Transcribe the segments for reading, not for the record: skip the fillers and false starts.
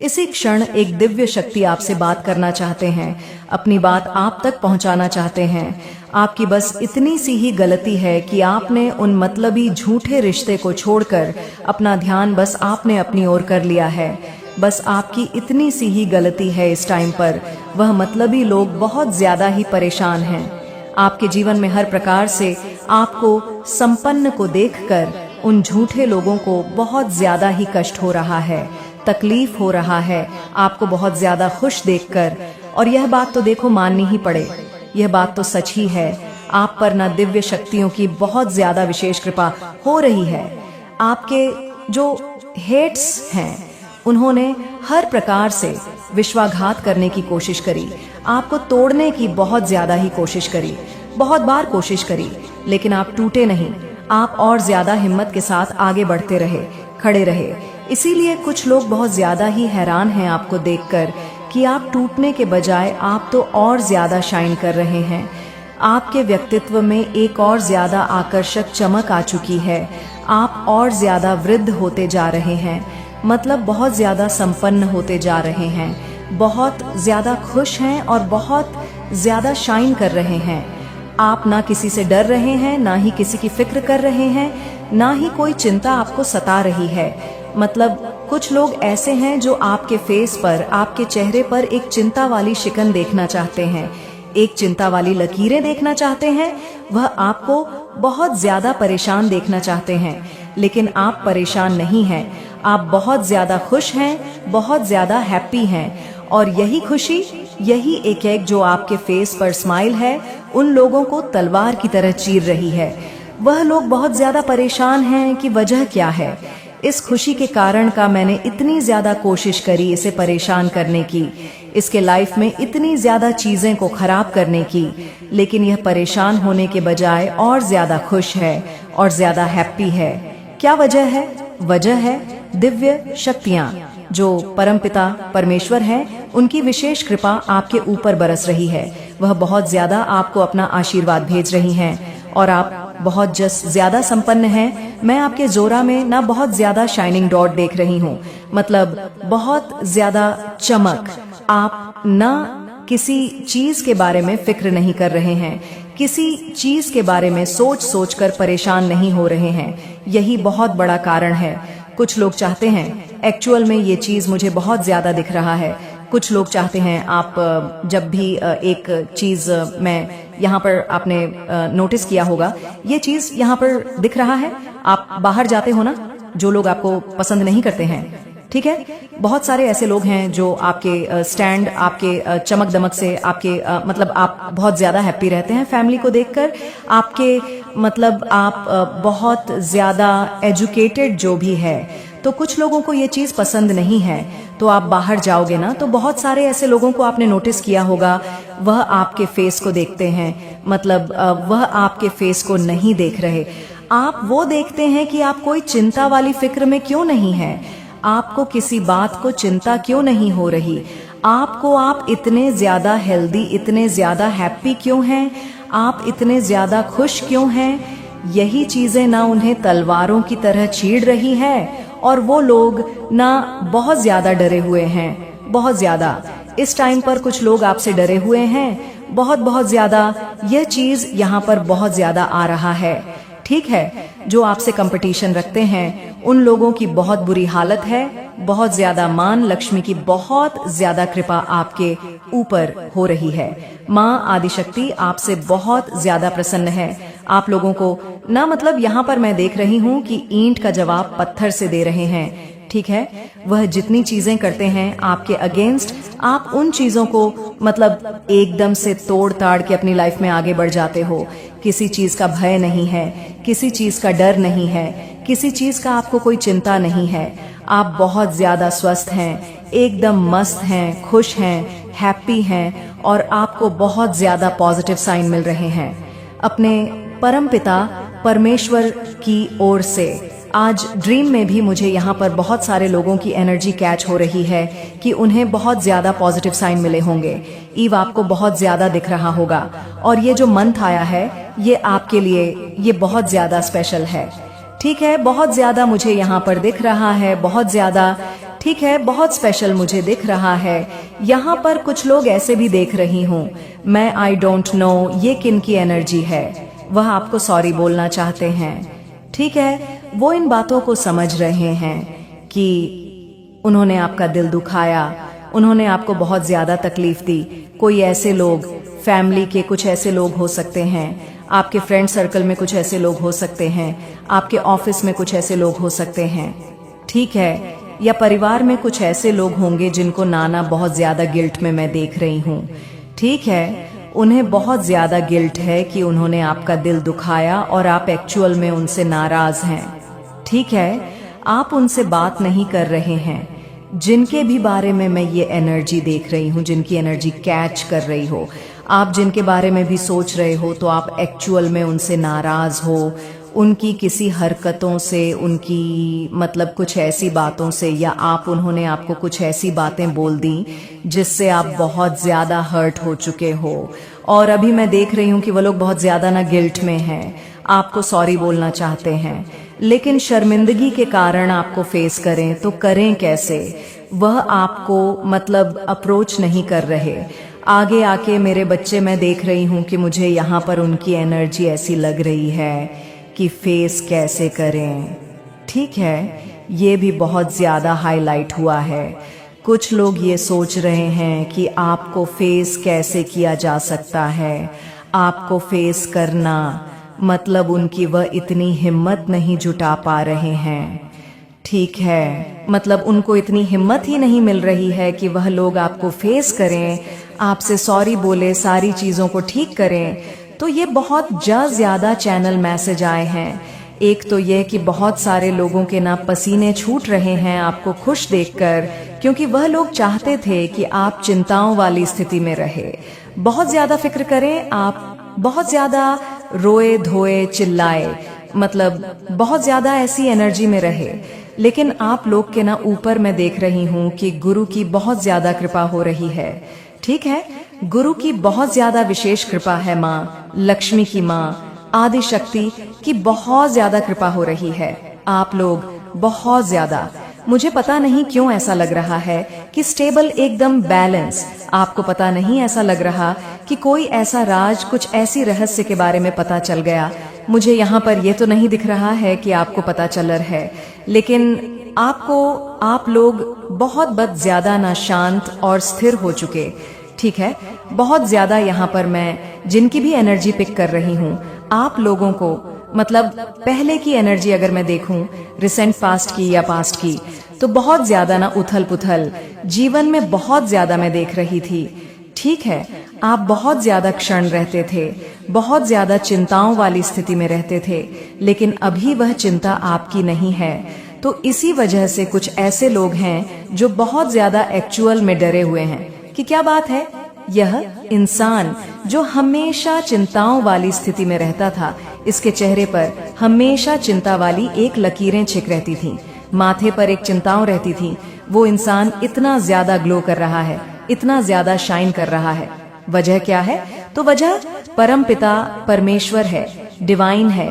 इसी क्षण एक दिव्य शक्ति आपसे बात करना चाहते हैं, अपनी बात आप तक पहुंचाना चाहते हैं। आपकी बस इतनी सी ही गलती है कि आपने उन मतलबी झूठे रिश्ते को छोड़कर अपना ध्यान बस आपने अपनी ओर कर लिया है। बस आपकी इतनी सी ही गलती है। इस टाइम पर वह मतलबी लोग बहुत ज्यादा ही परेशान हैं। आपके जीवन में हर प्रकार से आपको संपन्न को देखकर उन झूठे लोगों को बहुत ज्यादा ही कष्ट हो रहा है, तकलीफ हो रहा है आपको बहुत ज्यादा खुश देखकर। और यह बात तो देखो माननी ही पड़े, यह बात तो सच ही है। आप पर ना दिव्य शक्तियों की बहुत ज्यादा विशेष कृपा हो रही है। आपके जो हेट्स हैं उन्होंने हर प्रकार से विश्वासघात करने की कोशिश करी, आपको तोड़ने की बहुत ज्यादा ही कोशिश करी, बहुत बार कोशिश करी, लेकिन आप टूटे नहीं। आप और ज्यादा हिम्मत के साथ आगे बढ़ते रहे, खड़े रहे। इसीलिए कुछ लोग बहुत ज्यादा ही हैरान हैं आपको देखकर कि आप टूटने के बजाय आप तो और ज्यादा शाइन कर रहे हैं। आपके व्यक्तित्व में एक और ज्यादा आकर्षक चमक आ चुकी है। आप और ज्यादा वृद्ध होते जा रहे हैं, मतलब बहुत ज्यादा संपन्न होते जा रहे हैं, बहुत ज्यादा खुश हैं और बहुत ज्यादा शाइन कर रहे हैं। आप ना किसी से डर रहे हैं, ना ही किसी की फिक्र कर रहे हैं, ना ही कोई चिंता आपको सता रही है। मतलब कुछ लोग ऐसे हैं जो आपके फेस पर, आपके चेहरे पर एक चिंता वाली शिकन देखना चाहते हैं, एक चिंता वाली लकीरें देखना चाहते हैं। वह आपको बहुत ज्यादा परेशान देखना चाहते हैं, लेकिन आप परेशान नहीं हैं। आप बहुत ज्यादा खुश हैं, बहुत ज्यादा हैप्पी हैं। और यही खुशी, यही एक जो आपके फेस पर स्माइल है, उन लोगों को तलवार की तरह चीर रही है। वह लोग बहुत ज्यादा परेशान हैं कि वजह क्या है। इस खुशी के कारण का मैंने इतनी ज्यादा कोशिश करी इसे परेशान करने की, इसके लाइफ में इतनी ज्यादा चीजें को खराब करने की, लेकिन यह परेशान होने के बजाय और ज्यादा खुश है और ज्यादा हैप्पी है। क्या वजह है? वजह है दिव्य शक्तियाँ, जो परमपिता परमेश्वर हैं, उनकी विशेष कृपा आपके ऊपर बरस रही है। वह बहुत ज्यादा आपको अपना आशीर्वाद भेज रही हैं और आप बहुत ज्यादा संपन्न हैं। मैं आपके जोरा में ना बहुत ज्यादा शाइनिंग डॉट देख रही हूँ, मतलब बहुत ज्यादा चमक। आप ना किसी चीज के बारे में फिक्र नहीं कर रहे हैं, किसी चीज के बारे में सोच सोच कर परेशान नहीं हो रहे हैं। यही बहुत बड़ा कारण है। कुछ लोग चाहते हैं, एक्चुअल में ये चीज मुझे बहुत ज्यादा दिख रहा है, कुछ लोग चाहते हैं आप जब भी एक चीज मैं यहाँ पर आपने नोटिस किया होगा, ये चीज यहाँ पर दिख रहा है। आप बाहर जाते हो ना, जो लोग आपको पसंद नहीं करते हैं, ठीक है, बहुत सारे ऐसे लोग हैं जो आपके स्टैंड, आपके चमक दमक से, आपके मतलब आप बहुत ज्यादा हैप्पी रहते हैं फैमिली को देखकर, आपके मतलब आप बहुत ज्यादा एजुकेटेड जो भी है। तो कुछ लोगों को ये चीज पसंद नहीं है, तो आप बाहर जाओगे ना तो बहुत सारे ऐसे लोगों को आपने नोटिस किया होगा, वह आपके फेस को देखते हैं, मतलब वह आपके फेस को नहीं देख रहे। आप वो देखते हैं कि आप कोई चिंता वाली फिक्र में क्यों नहीं है, आपको किसी बात को चिंता क्यों नहीं हो रही, आपको आप इतने ज्यादा हेल्दी, इतने ज्यादा हैप्पी क्यों हैं, आप इतने ज्यादा खुश क्यों हैं। यही चीजें ना उन्हें तलवारों की तरह चीड़ रही है और वो लोग ना बहुत ज्यादा डरे हुए हैं, बहुत ज्यादा। इस टाइम पर कुछ लोग आपसे डरे हुए हैं, बहुत ज्यादा। यह चीज यहाँ पर बहुत ज्यादा आ रहा है, ठीक है। जो आपसे कंपटीशन रखते हैं उन लोगों की बहुत बुरी हालत है, बहुत ज्यादा मान लक्ष्मी की बहुत ज्यादा कृपा आपके ऊपर हो रही है। माँ आदिशक्ति आपसे बहुत ज्यादा प्रसन्न है। आप लोगों को ना, मतलब यहाँ पर मैं देख रही हूँ कि ईंट का जवाब पत्थर से दे रहे हैं, ठीक है। वह जितनी चीजें करते हैं आपके अगेंस्ट, आप उन चीजों को मतलब एकदम से तोड़ ताड़ के अपनी लाइफ में आगे बढ़ जाते हो। किसी चीज का भय नहीं है, किसी चीज का डर नहीं है, किसी चीज का आपको कोई चिंता नहीं है। आप बहुत ज्यादा स्वस्थ हैं, एकदम मस्त हैं, खुश हैं, हैप्पी हैं और आपको बहुत ज्यादा पॉजिटिव साइन मिल रहे हैं अपने परमपिता परमेश्वर की ओर से। आज ड्रीम में भी मुझे यहाँ पर बहुत सारे लोगों की एनर्जी कैच हो रही है कि उन्हें बहुत ज्यादा पॉजिटिव साइन मिले होंगे। ईव आपको बहुत ज्यादा दिख रहा होगा और ये जो मंथ आया है ये आपके लिए ये बहुत ज्यादा स्पेशल है, ठीक है। बहुत ज्यादा मुझे यहाँ पर दिख रहा है, बहुत ज्यादा, ठीक है, बहुत स्पेशल मुझे दिख रहा है। यहाँ पर कुछ लोग ऐसे भी देख रही हूँ मैं। आई डोंट नो ये किन की एनर्जी है। वह आपको सॉरी बोलना चाहते हैं। ठीक है, वो इन बातों को समझ रहे हैं कि उन्होंने आपका दिल दुखाया, उन्होंने आपको बहुत ज्यादा तकलीफ दी। कोई ऐसे लोग, फैमिली के कुछ ऐसे लोग हो सकते हैं, आपके फ्रेंड सर्कल में कुछ ऐसे लोग हो सकते हैं, आपके ऑफिस में कुछ ऐसे लोग हो सकते हैं, ठीक है, या परिवार में कुछ ऐसे लोग होंगे जिनको नाना बहुत ज्यादा गिल्ट में मैं देख रही हूँ। ठीक है, उन्हें बहुत ज्यादा गिल्ट है कि उन्होंने आपका दिल दुखाया और आप एक्चुअल में उनसे नाराज हैं। ठीक है, आप उनसे बात नहीं कर रहे हैं। जिनके भी बारे में मैं ये एनर्जी देख रही हूँ, जिनकी एनर्जी कैच कर रही हो, आप जिनके बारे में भी सोच रहे हो, तो आप एक्चुअल में उनसे नाराज हो, उनकी किसी हरकतों से, उनकी मतलब कुछ ऐसी बातों से, या उन्होंने आपको कुछ ऐसी बातें बोल दी जिससे आप बहुत ज्यादा हर्ट हो चुके हो। और अभी मैं देख रही हूँ कि वो लोग बहुत ज्यादा ना गिल्ट में हैं, आपको सॉरी बोलना चाहते हैं, लेकिन शर्मिंदगी के कारण आपको फेस करें तो करें कैसे। वह आपको मतलब अप्रोच नहीं कर रहे। आगे आके मेरे बच्चे मैं देख रही हूँ कि मुझे यहाँ पर उनकी एनर्जी ऐसी लग रही है कि फेस कैसे करें। ठीक है, ये भी बहुत ज्यादा हाईलाइट हुआ है। कुछ लोग ये सोच रहे हैं कि आपको फेस कैसे किया जा सकता है, आपको फेस करना मतलब उनकी वह इतनी हिम्मत नहीं जुटा पा रहे हैं। ठीक है, मतलब उनको इतनी हिम्मत ही नहीं मिल रही है कि वह लोग आपको फेस करें, आपसे सॉरी बोले, सारी चीजों को ठीक करें। तो ये बहुत ज्यादा चैनल मैसेज आए हैं। एक तो ये कि बहुत सारे लोगों के ना पसीने छूट रहे हैं आपको खुश देखकर, क्योंकि वह लोग चाहते थे कि आप चिंताओं वाली स्थिति में रहे, बहुत ज्यादा फिक्र करें, आप बहुत ज्यादा रोए धोए चिल्लाए, मतलब बहुत ज्यादा ऐसी एनर्जी में रहे। लेकिन आप लोग के ना ऊपर मैं देख रही हूँ कि गुरु की बहुत ज्यादा कृपा हो रही है। ठीक है, गुरु की बहुत ज्यादा विशेष कृपा है, माँ लक्ष्मी की, माँ आदि शक्ति की बहुत ज्यादा कृपा हो रही है। आप लोग बहुत ज्यादा, मुझे पता नहीं क्यों ऐसा लग रहा है कि स्टेबल, एकदम बैलेंस। आपको पता नहीं ऐसा लग रहा कि कोई ऐसा राज, कुछ ऐसी रहस्य के बारे में पता चल गया। मुझे यहाँ पर यह तो नहीं दिख रहा है कि आपको पता चल रहा है, लेकिन आप लोग बहुत ज्यादा ना शांत और स्थिर हो चुके। ठीक है, बहुत ज्यादा यहाँ पर मैं जिनकी भी एनर्जी पिक कर रही हूँ, आप लोगों को मतलब पहले की एनर्जी अगर मैं देखूं, रिसेंट पास्ट की या पास्ट की, तो बहुत ज्यादा ना उथल पुथल जीवन में बहुत ज्यादा मैं देख रही थी। ठीक है, आप बहुत ज्यादा क्षण रहते थे, बहुत ज्यादा चिंताओं वाली स्थिति में रहते थे, लेकिन अभी वह चिंता आपकी नहीं है। तो इसी वजह से कुछ ऐसे लोग हैं जो बहुत ज्यादा एक्चुअल में डरे हुए हैं कि क्या बात है, यह इंसान जो हमेशा चिंताओं वाली स्थिति में रहता था, इसके चेहरे पर हमेशा चिंता वाली एक लकीरें छिप रहती थीं, माथे पर एक चिंताओं रहती थीं। वो इंसान इतना ज्यादा ग्लो कर रहा है, इतना ज्यादा शाइन कर रहा है। वजह क्या है? तो वजह परम पिता परमेश्वर है, डिवाइन है,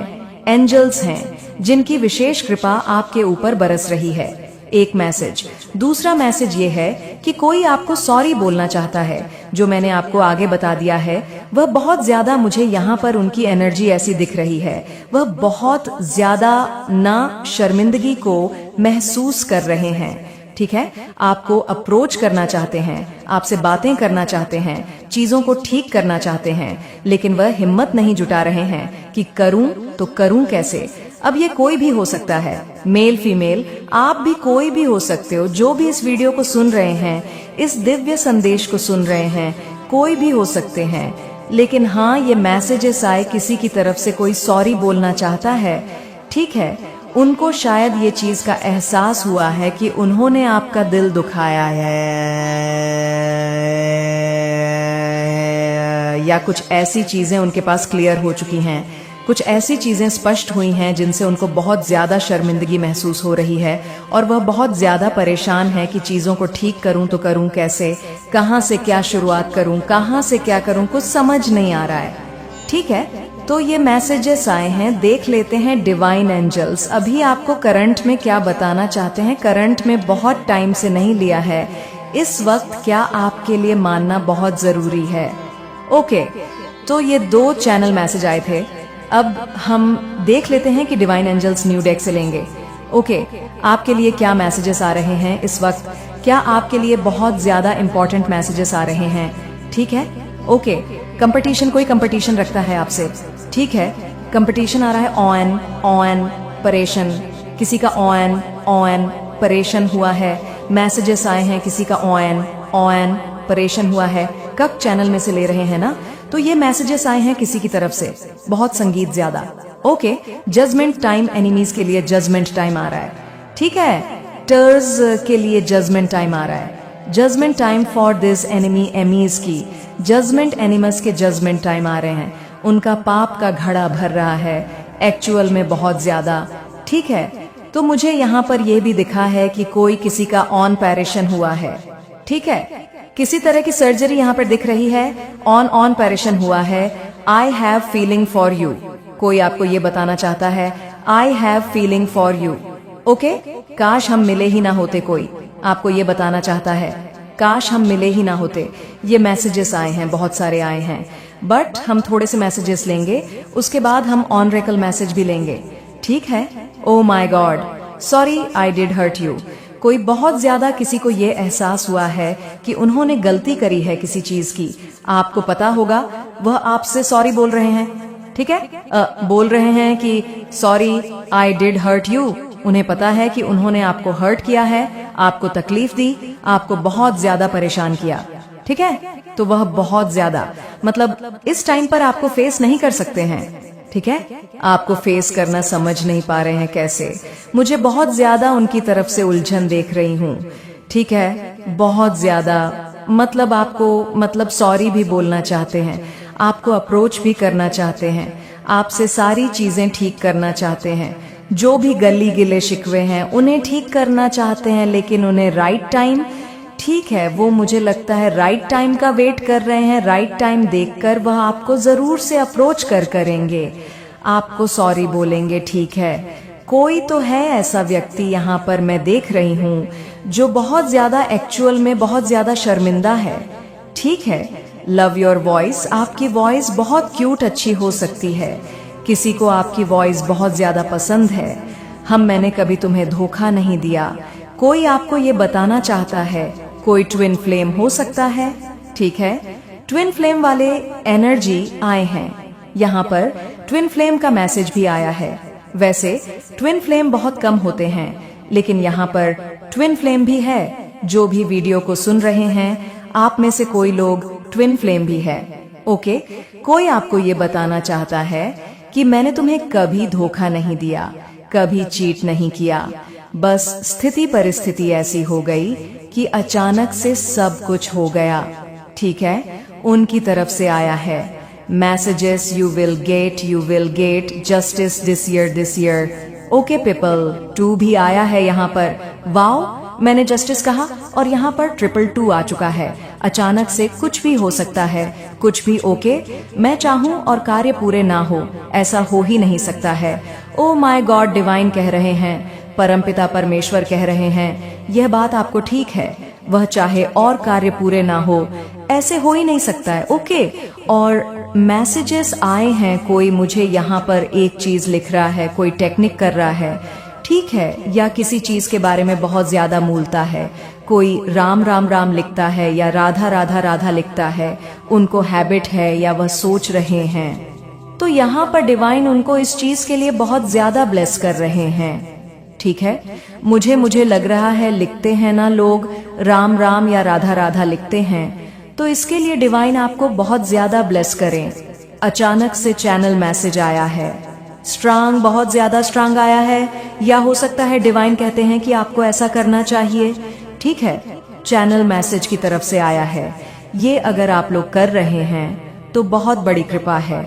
एंजल्स हैं, जिनकी विशेष कृपा आपके ऊपर बरस रही है। एक मैसेज। दूसरा मैसेज ये है कि कोई आपको सॉरी बोलना चाहता है, जो मैंने आपको आगे बता दिया है। वह बहुत ज्यादा, मुझे यहाँ पर उनकी एनर्जी ऐसी दिख रही है, वह बहुत ज्यादा ना शर्मिंदगी को महसूस कर रहे हैं। ठीक है, आपको अप्रोच करना चाहते हैं, आपसे बातें करना चाहते हैं, चीजों को ठीक करना चाहते हैं, लेकिन वह हिम्मत नहीं जुटा रहे हैं कि करूं तो करूं कैसे। अब ये कोई भी हो सकता है, मेल फीमेल, आप भी कोई भी हो सकते हो, जो भी इस वीडियो को सुन रहे हैं, इस दिव्य संदेश को सुन रहे हैं, कोई भी हो सकते हैं। लेकिन हाँ, ये मैसेजेस आए, किसी की तरफ से कोई सॉरी बोलना चाहता है। ठीक है, उनको शायद ये चीज का एहसास हुआ है कि उन्होंने आपका दिल दुखाया है, या कुछ ऐसी चीजें उनके पास क्लियर हो चुकी हैं, कुछ ऐसी चीजें स्पष्ट हुई हैं जिनसे उनको बहुत ज्यादा शर्मिंदगी महसूस हो रही है, और वह बहुत ज्यादा परेशान है कि चीजों को ठीक करूं तो करूं कैसे, कहां से क्या शुरुआत करूं, कहां से क्या करूं, कुछ समझ नहीं आ रहा है। ठीक है, तो ये मैसेजेस आए हैं, देख लेते हैं डिवाइन एंजल्स अभी आपको करंट में क्या बताना चाहते हैं। करंट में बहुत टाइम से नहीं लिया है, इस वक्त क्या आपके लिए मानना बहुत जरूरी है। ओके, तो ये 2 चैनल मैसेज आए थे। अब हम देख लेते हैं कि डिवाइन एंजल्स न्यू डेक से लेंगे। ओके, आपके लिए क्या मैसेजेस आ रहे हैं इस वक्त, क्या आपके लिए बहुत ज्यादा इंपॉर्टेंट मैसेजेस आ रहे हैं। ठीक है, ओके, कंपटीशन, कोई कंपटीशन रखता है आपसे, ठीक है, कंपटीशन आ रहा है। ऑन परेशान, किसी का ऑन परेशान हुआ है। मैसेजेस आए हैं, किसी का ऑन परेशान हुआ है। कक चैनल में से ले रहे हैं ना, तो ये मैसेजेस आए हैं किसी की तरफ से, बहुत संगीत ज्यादा। ओके, जजमेंट टाइम, एनिमीज के लिए जजमेंट टाइम आ रहा है। ठीक है, टर्स के लिए जजमेंट टाइम आ रहा है। Judgement time for this enemy, enemies की जजमेंट, एनिमस के जजमेंट टाइम आ रहे हैं। उनका पाप का घड़ा भर रहा है एक्चुअल में बहुत ज्यादा। ठीक है, तो मुझे यहाँ पर यह भी दिखा है कि कोई किसी का ऑन पैरेशन हुआ है। ठीक है, किसी तरह की सर्जरी यहाँ पर दिख रही है, ऑन पैरेशन हुआ है। I have feeling for you, कोई आपको ये बताना चाहता है I have feeling for you. Okay, काश हम मिले ही ना होते, कोई आपको ये बताना चाहता है काश हम मिले ही ना होते। ये मैसेजेस आए हैं, बहुत सारे आए हैं, बट हम थोड़े से मैसेजेस लेंगे, उसके बाद हम ऑनरेकल मैसेज भी लेंगे। ठीक है, oh my god, sorry I did hurt you. कोई बहुत ज्यादा किसी को ये एहसास हुआ है कि उन्होंने गलती करी है किसी चीज की, आपको पता होगा, वह आपसे सॉरी बोल रहे हैं। ठीक है, बोल रहे हैं कि sorry I did hurt you. उन्हें पता है कि उन्होंने आपको हर्ट किया है, आपको तकलीफ दी, आपको बहुत ज्यादा परेशान किया। ठीक है, तो वह बहुत ज्यादा, मतलब इस टाइम पर आपको फेस नहीं कर सकते हैं। ठीक है, आपको फेस करना समझ नहीं पा रहे हैं कैसे। मुझे बहुत ज्यादा उनकी तरफ से उलझन देख रही हूँ। ठीक है, बहुत ज्यादा, मतलब आपको सॉरी भी बोलना चाहते हैं, आपको अप्रोच भी करना चाहते हैं, आपसे सारी चीजें ठीक करना चाहते हैं, जो भी गली गिले शिकवे हैं उन्हें ठीक करना चाहते हैं, लेकिन उन्हें राइट टाइम, ठीक है, वो मुझे लगता है राइट टाइम का वेट कर रहे हैं। राइट टाइम देखकर वह आपको जरूर से अप्रोच करेंगे, आपको सॉरी बोलेंगे। ठीक है, कोई तो है ऐसा व्यक्ति यहाँ पर मैं देख रही हूँ जो बहुत ज्यादा एक्चुअल में बहुत ज्यादा शर्मिंदा है। ठीक है, लव योर वॉइस, आपकी वॉइस बहुत क्यूट अच्छी हो सकती है, किसी को आपकी वॉइस बहुत ज्यादा पसंद है। मैंने कभी तुम्हें धोखा नहीं दिया, कोई आपको ये बताना चाहता है। कोई ट्विन फ्लेम हो सकता है। ठीक है, ट्विन फ्लेम वाले एनर्जी आए हैं, यहाँ पर ट्विन फ्लेम का मैसेज भी आया है। वैसे ट्विन फ्लेम बहुत कम होते हैं, लेकिन यहाँ पर ट्विन फ्लेम भी है। जो भी वीडियो को सुन रहे हैं, आप में से कोई लोग ट्विन फ्लेम भी है। ओके, कोई आपको ये बताना चाहता है कि मैंने तुम्हें कभी धोखा नहीं दिया, कभी चीट नहीं किया, बस स्थिति परिस्थिति ऐसी हो गई कि अचानक से सब कुछ हो गया। ठीक है, उनकी तरफ से आया है messages, you will get justice this year. Okay people, 2 भी आया है यहाँ पर। वाओ, मैंने जस्टिस कहा और यहाँ पर 222 आ चुका है। अचानक से कुछ भी हो सकता है, कुछ भी। ओके, मैं चाहूँ और कार्य पूरे ना हो, ऐसा हो ही नहीं सकता है। ओ माय गॉड, डिवाइन कह रहे हैं, परमपिता परमेश्वर कह रहे हैं, यह बात आपको ठीक है, वह चाहे और कार्य पूरे ना हो, ऐसे हो ही नहीं सकता है। ओके, और मैसेजेस आए हैं, कोई मुझे यहाँ पर एक चीज लिख रहा है, कोई टेक्निक कर रहा है। ठीक है, या किसी चीज के बारे में बहुत ज्यादा मूलता है, कोई राम राम राम लिखता है या राधा राधा राधा लिखता है, उनको हैबिट है या वह सोच रहे हैं। तो यहाँ पर डिवाइन उनको इस चीज के लिए बहुत ज्यादा ब्लेस कर रहे हैं। ठीक है, मुझे लग रहा है लिखते हैं ना लोग राम राम या राधा राधा लिखते हैं, तो इसके लिए डिवाइन आपको बहुत ज्यादा ब्लेस करें। अचानक से चैनल मैसेज आया है, स्ट्रांग, बहुत ज्यादा स्ट्रांग आया है, या हो सकता है डिवाइन कहते हैं कि आपको ऐसा करना चाहिए। ठीक है, चैनल मैसेज की तरफ से आया है। ये अगर आप लोग कर रहे हैं तो बहुत बड़ी कृपा है,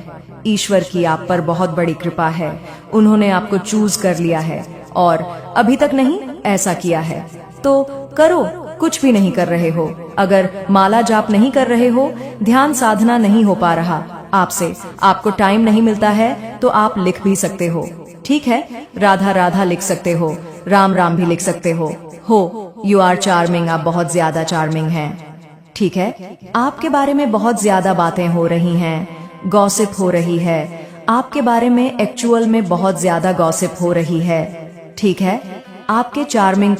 ईश्वर की आप पर बहुत बड़ी कृपा है। उन्होंने आपको चूज कर लिया है और अभी तक नहीं ऐसा किया है तो करो। कुछ भी नहीं कर रहे हो, अगर माला जाप नहीं कर रहे हो, ध्यान साधना नहीं हो पा रहा, आपसे। आपको टाइम नहीं मिलता है तो आप लिख भी सकते हो, ठीक है। राधा राधा लिख सकते हो, राम राम भी लिख सकते हो। यू आर चार्मिंग, आप बहुत ज्यादा चार्मिंग हैं, ठीक है। आपके बारे में बहुत ज्यादा बातें हो रही हैं, गॉसिप हो रही है। आपके बारे में एक्चुअल में बहुत ज्यादा गॉसिप हो रही है, ठीक है। आपके चार्मिंग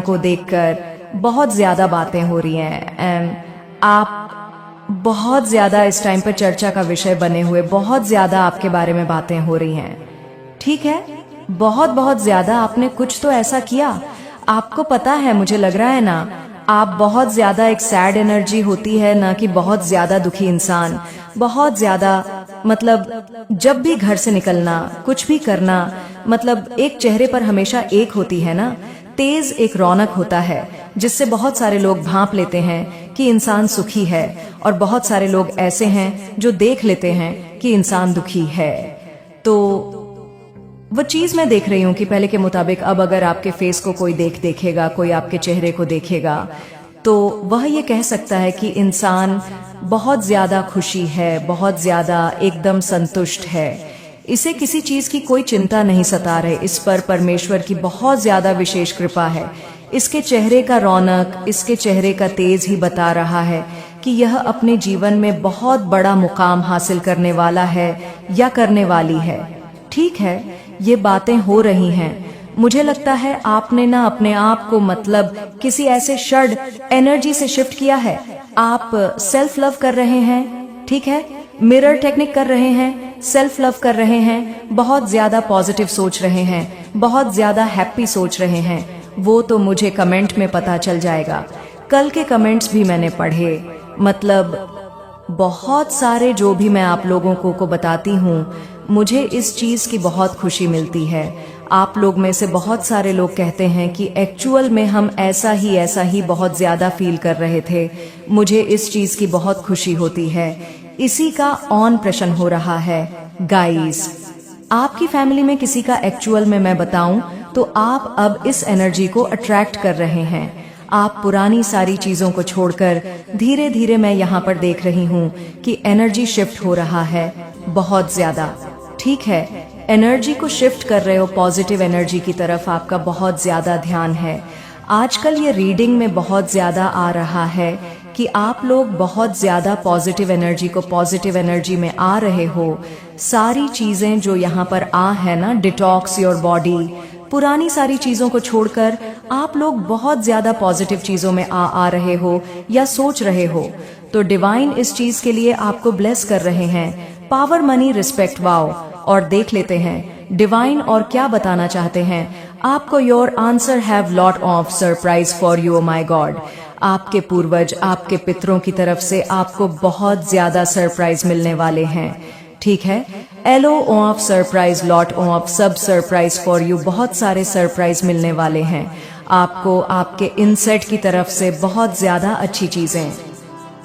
को देखकर बहुत ज्यादा बातें हो रही हैं। आप बहुत ज्यादा इस टाइम पर चर्चा का विषय बने हुए, बहुत ज्यादा आपके बारे में बातें हो रही हैं, ठीक है। बहुत ज्यादा आपने कुछ तो ऐसा किया, आपको पता है, मुझे लग रहा है ना, आप बहुत ज्यादा एक सैड एनर्जी होती है ना, कि बहुत ज्यादा दुखी इंसान, बहुत ज्यादा, मतलब जब भी घर से निकलना, कुछ भी करना, मतलब एक चेहरे पर हमेशा एक होती है ना, तेज एक रौनक होता है, जिससे बहुत सारे लोग भांप लेते हैं कि इंसान सुखी है, और बहुत सारे लोग ऐसे हैं जो देख लेते हैं कि इंसान दुखी है। तो वो चीज मैं देख रही हूँ कि पहले के मुताबिक अब अगर आपके फेस को कोई देखेगा, कोई आपके चेहरे को देखेगा, तो वह ये कह सकता है कि इंसान बहुत ज्यादा खुशी है, बहुत ज्यादा एकदम संतुष्ट है, इसे किसी चीज की कोई चिंता नहीं सता रहे, इस पर परमेश्वर की बहुत ज्यादा विशेष कृपा है। इसके चेहरे का रौनक, इसके चेहरे का तेज ही बता रहा है कि यह अपने जीवन में बहुत बड़ा मुकाम हासिल करने वाला है या करने वाली है, ठीक है। ये बातें हो रही हैं। मुझे लगता है आपने ना अपने आप को, मतलब किसी ऐसे षड एनर्जी से शिफ्ट किया है। आप सेल्फ लव कर रहे हैं, ठीक है, मिरर टेक्निक कर रहे हैं, सेल्फ लव कर रहे हैं, बहुत ज्यादा पॉजिटिव सोच रहे हैं, बहुत ज्यादा हैप्पी सोच रहे हैं। वो तो मुझे कमेंट में पता चल जाएगा। कल के कमेंट्स भी मैंने पढ़े, मतलब बहुत सारे, जो भी मैं आप लोगों को बताती हूँ, मुझे इस चीज की बहुत खुशी मिलती है। आप लोग में से बहुत सारे लोग कहते हैं कि एक्चुअल में हम ऐसा ही बहुत ज्यादा फील कर रहे थे। मुझे इस चीज की बहुत खुशी होती है। इसी का ऑन प्रश्न हो रहा है गाइस। आपकी फैमिली में किसी का एक्चुअल में मैं बताऊं तो आप अब इस एनर्जी को अट्रैक्ट कर रहे हैं। आप पुरानी सारी चीजों को छोड़कर धीरे धीरे, मैं यहाँ पर देख रही हूँ कि एनर्जी शिफ्ट हो रहा है बहुत ज्यादा, ठीक है। एनर्जी को शिफ्ट कर रहे हो पॉजिटिव एनर्जी की तरफ, आपका बहुत ज्यादा ध्यान है। आजकल ये रीडिंग में बहुत ज्यादा आ रहा है कि आप लोग बहुत ज्यादा पॉजिटिव एनर्जी को, पॉजिटिव एनर्जी में आ रहे हो। सारी चीजें जो यहाँ पर आ है ना, डिटॉक्स योर बॉडी, पुरानी सारी चीजों को छोड़कर आप लोग बहुत ज्यादा पॉजिटिव चीजों में आ रहे हो या सोच रहे हो। तो डिवाइन इस चीज के लिए आपको ब्लेस कर रहे हैं। Power, money, respect, wow. और देख लेते हैं डिवाइन और क्या बताना चाहते हैं आपको। Your answer have lot of surprise for you, my God. आपके पूर्वज, आपके पितरों की तरफ से आपको बहुत ज्यादा सरप्राइज मिलने वाले हैं, ठीक है। एलो ऑफ सरप्राइज, लॉट ऑफ सब सरप्राइज फॉर यू, बहुत सारे सरप्राइज मिलने वाले हैं आपको। आपके इनसेट की तरफ से बहुत ज्यादा अच्छी चीजें,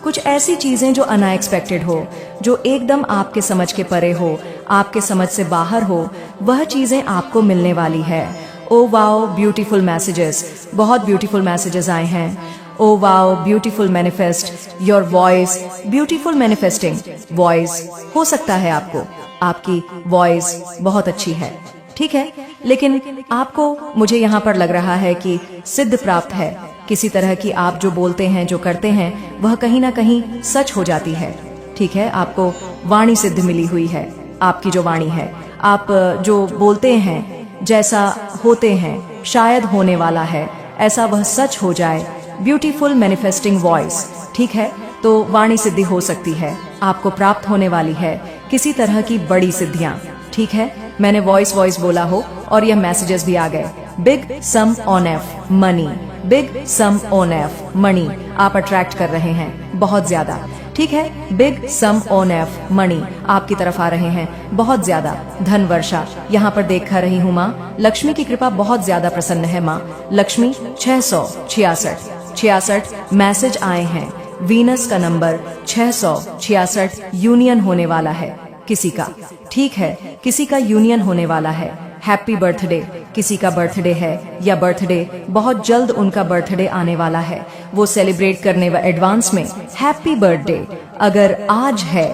कुछ ऐसी चीजें जो अनएक्सपेक्टेड हो, जो एकदम आपके समझ के परे हो, आपके समझ से बाहर हो, वह चीजें आपको मिलने वाली है। ओ वाओ, ब्यूटीफुल मैसेजेस, बहुत ब्यूटीफुल मैसेजेस आए हैं। Oh wow, beautiful manifest your voice, beautiful manifesting voice. हो सकता है आपकी वॉइस बहुत अच्छी है, ठीक है, लेकिन आपको, मुझे यहाँ पर लग रहा है कि सिद्ध प्राप्त है किसी तरह की। आप जो बोलते हैं, जो करते हैं, वह कहीं ना कहीं सच हो जाती है, ठीक है। आपको वाणी सिद्ध मिली हुई है। आपकी जो वाणी है, आप जो बोलते हैं, जैसा होते हैं, शायद होने वाला है, ऐसा वह सच हो जाए। ब्यूटीफुल मैनिफेस्टिंग वॉइस, ठीक है। तो वाणी सिद्धि हो सकती है, आपको प्राप्त होने वाली है किसी तरह की बड़ी सिद्धियां, ठीक है। मैंने वॉइस बोला हो और यह मैसेजेस भी आ गए। Big sum on of money, big sum on of money आप अट्रैक्ट कर रहे हैं बहुत ज्यादा, ठीक है। Big sum on of money आपकी तरफ आ रहे हैं बहुत ज्यादा। धन वर्षा यहाँ पर देख रही हूँ। माँ लक्ष्मी की कृपा बहुत ज्यादा प्रसन्न है। माँ लक्ष्मी 666 मैसेज आए हैं। वीनस का नंबर 666 यूनियन होने वाला है किसी का, ठीक है, किसी का यूनियन होने वाला है। हैप्पी बर्थडे, किसी का बर्थडे है या बर्थडे बहुत जल्द उनका बर्थडे आने वाला है, वो सेलिब्रेट करने व एडवांस में हैप्पी बर्थडे। अगर आज है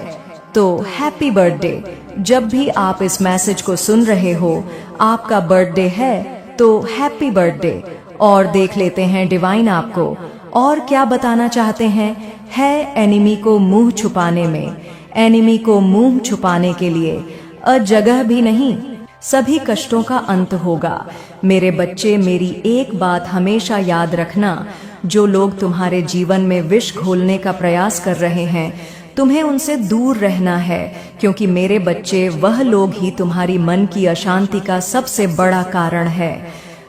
तो हैप्पी बर्थडे। जब भी आप इस मैसेज को सुन रहे हो, आपका बर्थडे है तो हैप्पी बर्थडे। और देख लेते हैं डिवाइन आपको और क्या बताना चाहते हैं। है एनिमी को मुंह छुपाने में, एनिमी को मुंह छुपाने के लिए जगह भी नहीं। सभी कष्टों का अंत होगा। मेरे बच्चे, मेरी एक बात हमेशा याद रखना, जो लोग तुम्हारे जीवन में विष घोलने का प्रयास कर रहे हैं, तुम्हें उनसे दूर रहना है, क्योंकि मेरे बच्चे, वह लोग ही तुम्हारी मन की अशांति का सबसे बड़ा कारण है।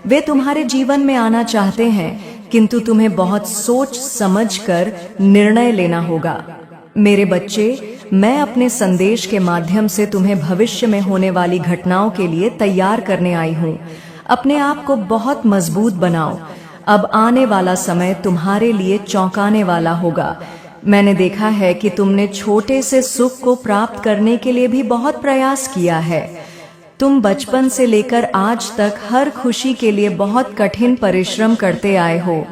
वे तुम्हारे जीवन में आना चाहते हैं, किंतु तुम्हें बहुत सोच समझकर निर्णय लेना होगा। मेरे बच्चे, मैं अपने संदेश के माध्यम से तुम्हें भविष्य में होने वाली घटनाओं के लिए तैयार करने आई हूँ। अपने आप को बहुत मजबूत बनाओ। अब आने वाला समय तुम्हारे लिए चौंकाने वाला होगा। मैंने देखा है कि तुमने छोटे से सुख को प्राप्त करने के लिए भी बहुत प्रयास किया है। तुम बचपन से लेकर आज तक हर खुशी के लिए बहुत कठिन परिश्रम करते आए हो,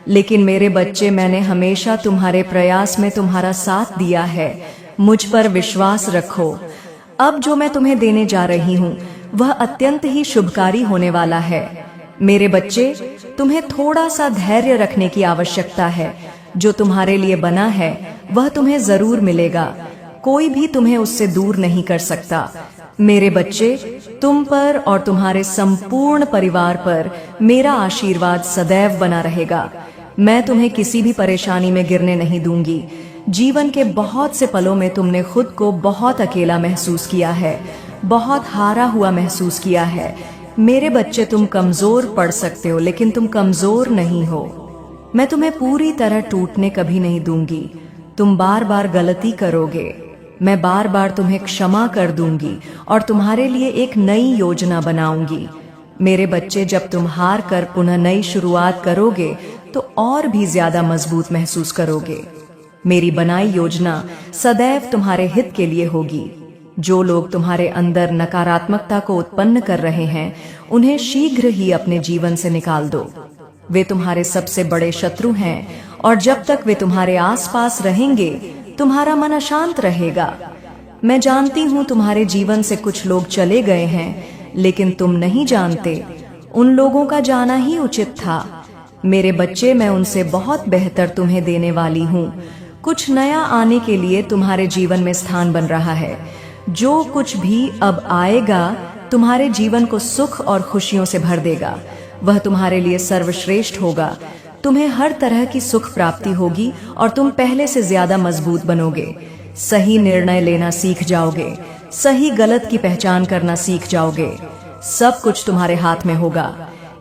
लेकिन मेरे बच्चे, मैंने हमेशा तुम्हारे प्रयास में तुम्हारा साथ दिया है। मुझ पर विश्वास रखो। अब जो मैं तुम्हें देने जा रही हूँ, वह अत्यंत ही शुभकारी होने वाला है। मेरे बच्चे, तुम्हें थोड़ा सा धैर्य रखने की आवश्यकता है। जो तुम्हारे लिए बना है वह तुम्हें जरूर मिलेगा। कोई भी तुम्हें उससे दूर नहीं कर सकता। मेरे बच्चे, तुम पर और तुम्हारे संपूर्ण परिवार पर मेरा आशीर्वाद सदैव बना रहेगा। मैं तुम्हें किसी भी परेशानी में गिरने नहीं दूंगी। जीवन के बहुत से पलों में तुमने खुद को बहुत अकेला महसूस किया है, बहुत हारा हुआ महसूस किया है। मेरे बच्चे, तुम कमजोर पड़ सकते हो, लेकिन तुम कमजोर नहीं हो। मैं तुम्हें पूरी तरह टूटने कभी नहीं दूंगी। तुम बार बार गलती करोगे, मैं बार बार तुम्हें क्षमा कर दूंगी और तुम्हारे लिए एक नई योजना बनाऊंगी। मेरे बच्चे, जब तुम हार कर पुनः नई शुरुआत करोगे तो और भी ज्यादा मजबूत महसूस करोगे। मेरी बनाई योजना सदैव तुम्हारे हित के लिए होगी। जो लोग तुम्हारे अंदर नकारात्मकता को उत्पन्न कर रहे हैं, उन्हें शीघ्र ही अपने जीवन से निकाल दो। वे तुम्हारे सबसे बड़े शत्रु हैं और जब तक वे तुम्हारे आसपास रहेंगे, तुम्हारा मन अशांत रहेगा। मैं जानती हूँ तुम्हारे जीवन से कुछ लोग चले गए हैं, लेकिन तुम नहीं जानते, उन लोगों का जाना ही उचित था। मेरे बच्चे, मैं उनसे बहुत बेहतर तुम्हें देने वाली हूँ। कुछ नया आने के लिए तुम्हारे जीवन में स्थान बन रहा है। जो कुछ भी अब आएगा, तुम्हारे जीवन को सुख और खुशियों से भर देगा। वह तुम्हारे लिए सर्वश्रेष्ठ होगा। तुम्हें हर तरह की सुख प्राप्ति होगी और तुम पहले से ज्यादा मजबूत बनोगे। सही निर्णय लेना सीख जाओगे, सही गलत की पहचान करना सीख जाओगे। सब कुछ तुम्हारे हाथ में होगा।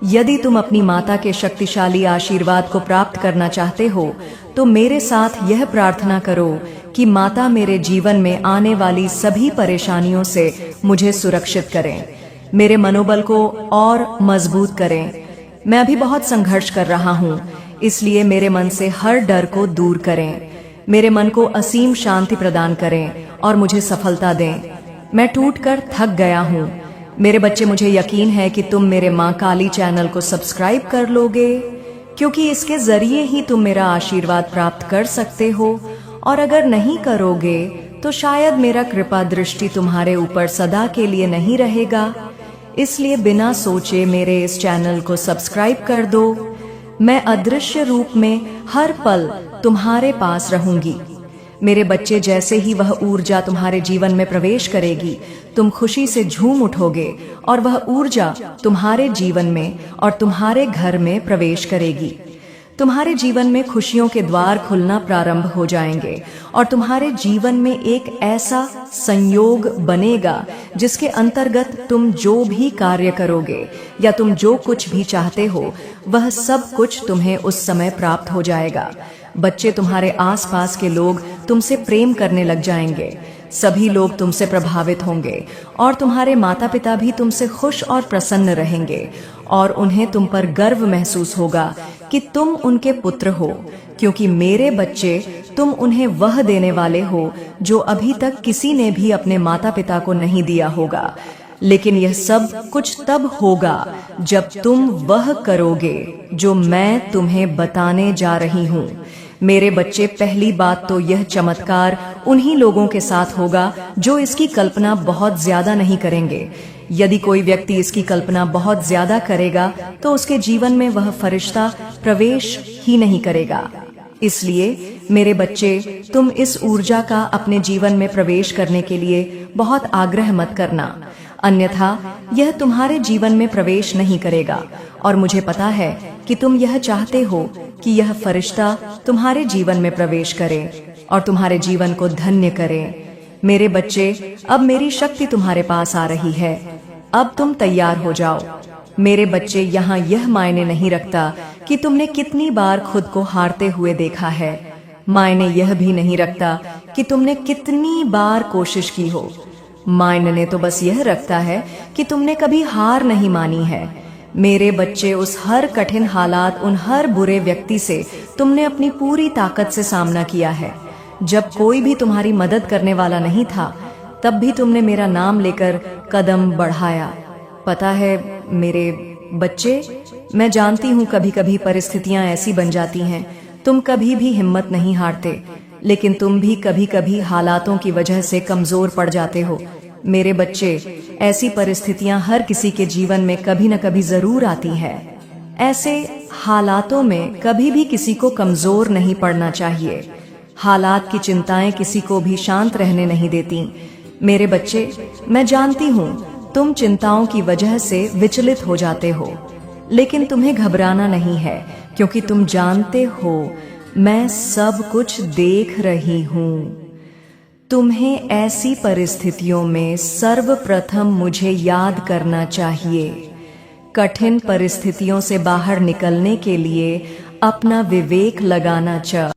यदि तुम अपनी माता के शक्तिशाली आशीर्वाद को प्राप्त करना चाहते हो, तो मेरे साथ यह प्रार्थना करो कि माता मेरे जीवन में आने वाली सभी परेशानियों से मुझे सुरक्षित करें, मेरे मनोबल को और मजबूत करें। मैं अभी बहुत संघर्ष कर रहा हूँ, इसलिए मेरे मन से हर डर को दूर करें। मेरे मन को असीम शांति प्रदान करें और मुझे सफलता दें। मैं टूटकर थक गया हूँ। मेरे बच्चे, मुझे यकीन है कि तुम मेरे माँ काली चैनल को सब्सक्राइब कर लोगे, क्योंकि इसके जरिए ही तुम मेरा आशीर्वाद प्राप्त कर सकते हो। और अगर नहीं करोगे तो शायद मेरा कृपा दृष्टि तुम्हारे ऊपर सदा के लिए नहीं रहेगा। इसलिए बिना सोचे मेरे इस चैनल को सब्सक्राइब कर दो। मैं अदृश्य रूप में हर पल तुम्हारे पास रहूंगी। मेरे बच्चे, जैसे ही वह ऊर्जा तुम्हारे जीवन में प्रवेश करेगी, तुम खुशी से झूम उठोगे और वह ऊर्जा तुम्हारे जीवन में और तुम्हारे घर में प्रवेश करेगी। तुम्हारे जीवन में खुशियों के द्वार खुलना प्रारंभ हो जाएंगे और तुम्हारे जीवन में एक ऐसा संयोग बनेगा जिसके अंतर्गत तुम जो भी कार्य करोगे या तुम जो कुछ भी चाहते हो, वह सब कुछ तुम्हें उस समय प्राप्त हो जाएगा। बच्चे, तुम्हारे आसपास के लोग तुमसे प्रेम करने लग जाएंगे। सभी लोग तुमसे प्रभावित होंगे और तुम्हारे माता पिता भी तुमसे खुश और प्रसन्न रहेंगे और उन्हें तुम पर गर्व महसूस होगा कि तुम उनके पुत्र हो, क्योंकि मेरे बच्चे, तुम उन्हें वह देने वाले हो जो अभी तक किसी ने भी अपने माता पिता को नहीं दिया होगा। लेकिन यह सब कुछ तब होगा जब तुम वह करोगे जो मैं तुम्हें बताने जा रही हूँ। मेरे बच्चे, पहली बात तो यह चमत्कार उन्हीं लोगों के साथ होगा जो इसकी कल्पना बहुत ज्यादा नहीं करेंगे। यदि कोई व्यक्ति इसकी कल्पना बहुत ज्यादा करेगा तो उसके जीवन में वह फरिश्ता प्रवेश ही नहीं करेगा। इसलिए मेरे बच्चे, तुम इस ऊर्जा का अपने जीवन में प्रवेश करने के लिए बहुत आग्रह मत करना, अन्यथा यह तुम्हारे जीवन में प्रवेश नहीं करेगा। और मुझे पता है कि तुम यह चाहते हो कि यह फरिश्ता तुम्हारे जीवन में प्रवेश करे और तुम्हारे जीवन को धन्य करे। मेरे बच्चे, अब मेरी शक्ति तुम्हारे पास आ रही है, अब तुम तैयार हो जाओ। मेरे बच्चे, यहाँ यह मायने नहीं रखता कि तुमने कितनी बार खुद को हारते हुए देखा है, मायने यह भी नहीं रखता कि तुमने कितनी बार कोशिश की हो। मायने तो बस यह रखता है कि तुमने कभी हार नहीं मानी है। मेरे बच्चे, उस हर कठिन हालात, उन हर बुरे व्यक्ति से तुमने अपनी पूरी ताकत से सामना किया है। जब कोई भी तुम्हारी मदद करने वाला नहीं था, तब भी तुमने मेरा नाम लेकर कदम बढ़ाया। पता है मेरे बच्चे, मैं जानती हूँ कभी कभी परिस्थितियां ऐसी बन जाती हैं, तुम कभी भी हिम्मत नहीं हारते, लेकिन तुम भी कभी कभी हालातों की वजह से कमजोर पड़ जाते हो। मेरे बच्चे, ऐसी परिस्थितियां हर किसी के जीवन में कभी न कभी जरूर आती है। ऐसे हालातों में कभी भी किसी को कमजोर नहीं पड़ना चाहिए। हालात की चिंताएं किसी को भी शांत रहने नहीं देती। मेरे बच्चे, मैं जानती हूँ तुम चिंताओं की वजह से विचलित हो जाते हो, लेकिन तुम्हें घबराना नहीं है, क्योंकि तुम जानते हो मैं सब कुछ देख रही हूँ। तुम्हें ऐसी परिस्थितियों में सर्वप्रथम मुझे याद करना चाहिए। कठिन परिस्थितियों से बाहर निकलने के लिए अपना विवेक लगाना चाहिए।